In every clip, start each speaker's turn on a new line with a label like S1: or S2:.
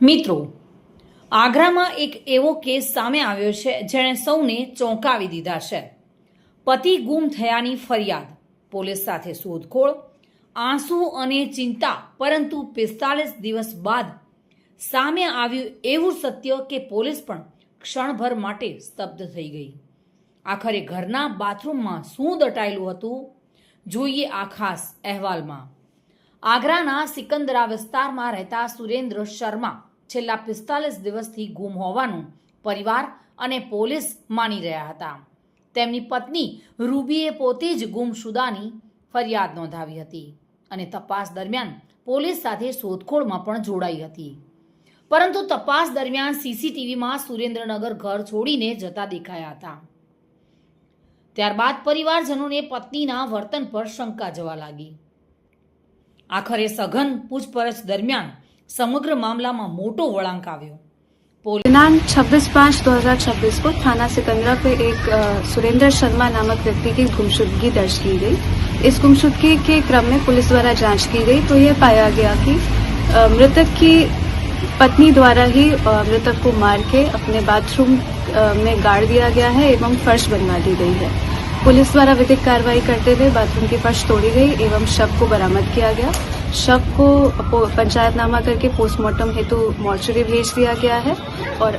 S1: મિત્રો, આગ્રામાં એક એવો કેસ સામે આવ્યો છે જેણે સૌને ચોંકાવી દીધા છે। પતિ ગુમ થયાની ફરિયાદ, પોલીસ સાથે શોધખોળ, આંસુ અને ચિંતા, પરંતુ 45 દિવસ બાદ સામે આવ્યું એવું સત્ય કે પોલીસ પણ ક્ષણભર માટે સ્તબ્ધ થઈ ગઈ। આખરે ઘરના બાથરૂમમાં શું દટાયેલું હતું, જોઈએ આ ખાસ અહેવાલમાં। આગ્રાના સિકંદરા વિસ્તારમાં રહેતા સુરેન્દ્ર શર્મા છેલ્લા 45 દિવસથી ગુમ હોવાનું પરિવાર અને પોલીસ માની રહ્યા હતા। તેમની પત્ની રૂબીએ પોતે જ ગુમશુદાની ફરિયાદ નોંધાવી હતી અને તપાસ દરમિયાન પોલીસ સાથે શોધખોળમાં પણ જોડાઈ હતી, પરંતુ તપાસ દરમિયાન સીસીટીવીમાં સુરેન્દ્રનગર ઘર છોડીને જતા દેખાયા હતા। ત્યારબાદ પરિવારજનોને પત્નીના વર્તન પર શંકા જવા લાગી। આખરે સઘન પૂછપરછ દરમિયાન समग्र मामला में मोटो वळांक आव्यो।
S2: दिनांक 26/5/2026 को थाना सिकंदरा पे एक सुरेंद्र शर्मा नामक व्यक्ति की गुमशुदगी दर्ज की गई। इस गुमशुदगी के क्रम में पुलिस द्वारा जांच की गई तो यह पाया गया कि मृतक की पत्नी द्वारा ही मृतक को मार के अपने बाथरूम में गाड़ दिया गया है एवं फर्श बनवा दी गई है। पुलिस द्वारा विधिक कार्रवाई करते हुए बाथरूम की फर्श तोड़ी गई एवं शव को बरामद किया गया। शव को पंचायतनामा करके पोस्टमार्टम हेतु मॉर्चरी भेज दिया गया है और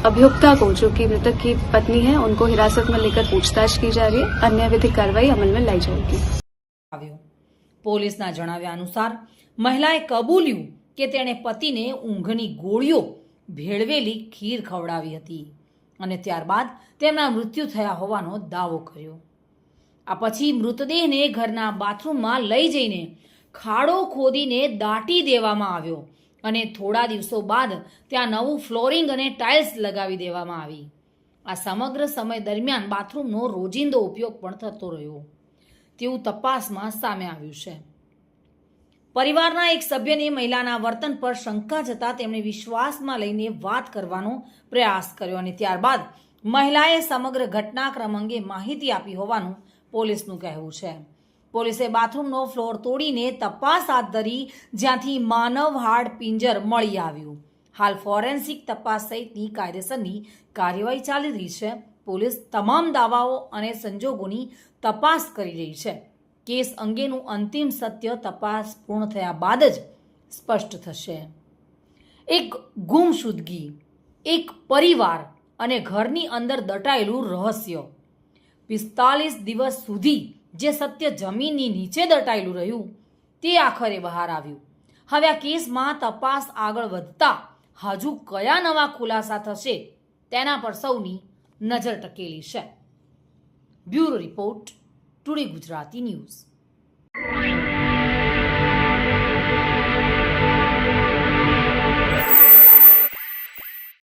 S2: अभियुक्ता को, जो कि मृतक की पत्नी है, उनको हिरासत में लेकर पूछताछ की जा रही है। अन्य विधिक कार्रवाई अमल में लाई जाएगी।
S1: પોલીસના જણાવ્યા અનુસાર મહિલાએ કબૂલ્યું કે તેણે પતિને ઊંઘની ગોળીઓ ભેળવેલી ખીર ખવડાવી હતી અને ત્યારબાદ તેમના મૃત્યુ થયા હોવાનો દાવો કર્યો। આ પછી મૃતદેહને ઘરના બાથરૂમમાં લઈ જઈને ખાડો ખોદીને દાટી દેવામાં આવ્યો અને થોડા દિવસો બાદ ત્યાં નવું ફ્લોરિંગ અને ટાઇલ્સ લગાવી દેવામાં આવી। આ સમગ્ર સમય દરમિયાન બાથરૂમનો રોજિંદો ઉપયોગ પણ થતો રહ્યો તેવું તપાસમાં સામે આવ્યું છે। પરિવારના એક સભ્યને મહિલાના વર્તન પર શંકા જતા તેમણે વિશ્વાસમાં લઈને વાત કરવાનો પ્રયાસ કર્યો અને ત્યારબાદ મહિલાએ સમગ્ર ઘટનાક્રમ અંગે માહિતી આપી હોવાનું પોલીસનું કહેવું છે। પોલીસે બાથરૂમનો ફ્લોર તોડીને તપાસ હાથ ધરી, જ્યાંથી માનવ હાડ પિંજર મળી આવ્યું। હાલ ફોરેન્સિક તપાસ સહિતની કાયદેસરની કાર્યવાહી ચાલી રહી છે। પોલીસ તમામ દાવાઓ અને સંજોગોની તપાસ કરી રહી છે। કેસ અંગેનું અંતિમ સત્ય તપાસ પૂર્ણ થયા બાદ જ સ્પષ્ટ થશે। એક ગુમશુદગી, એક પરિવાર અને ઘરની અંદર દટાયેલું રહસ્ય, 45 દિવસ સુધી જે સત્ય જમીનની નીચે દટાયેલું રહ્યું તે આખરે બહાર આવ્યું। હવે આ કેસમાં તપાસ આગળ વધતા હજુ કયા નવા ખુલાસા થશે તેના પર સૌની નજર ટકેલી છે। Bureau report, today Gujarati news.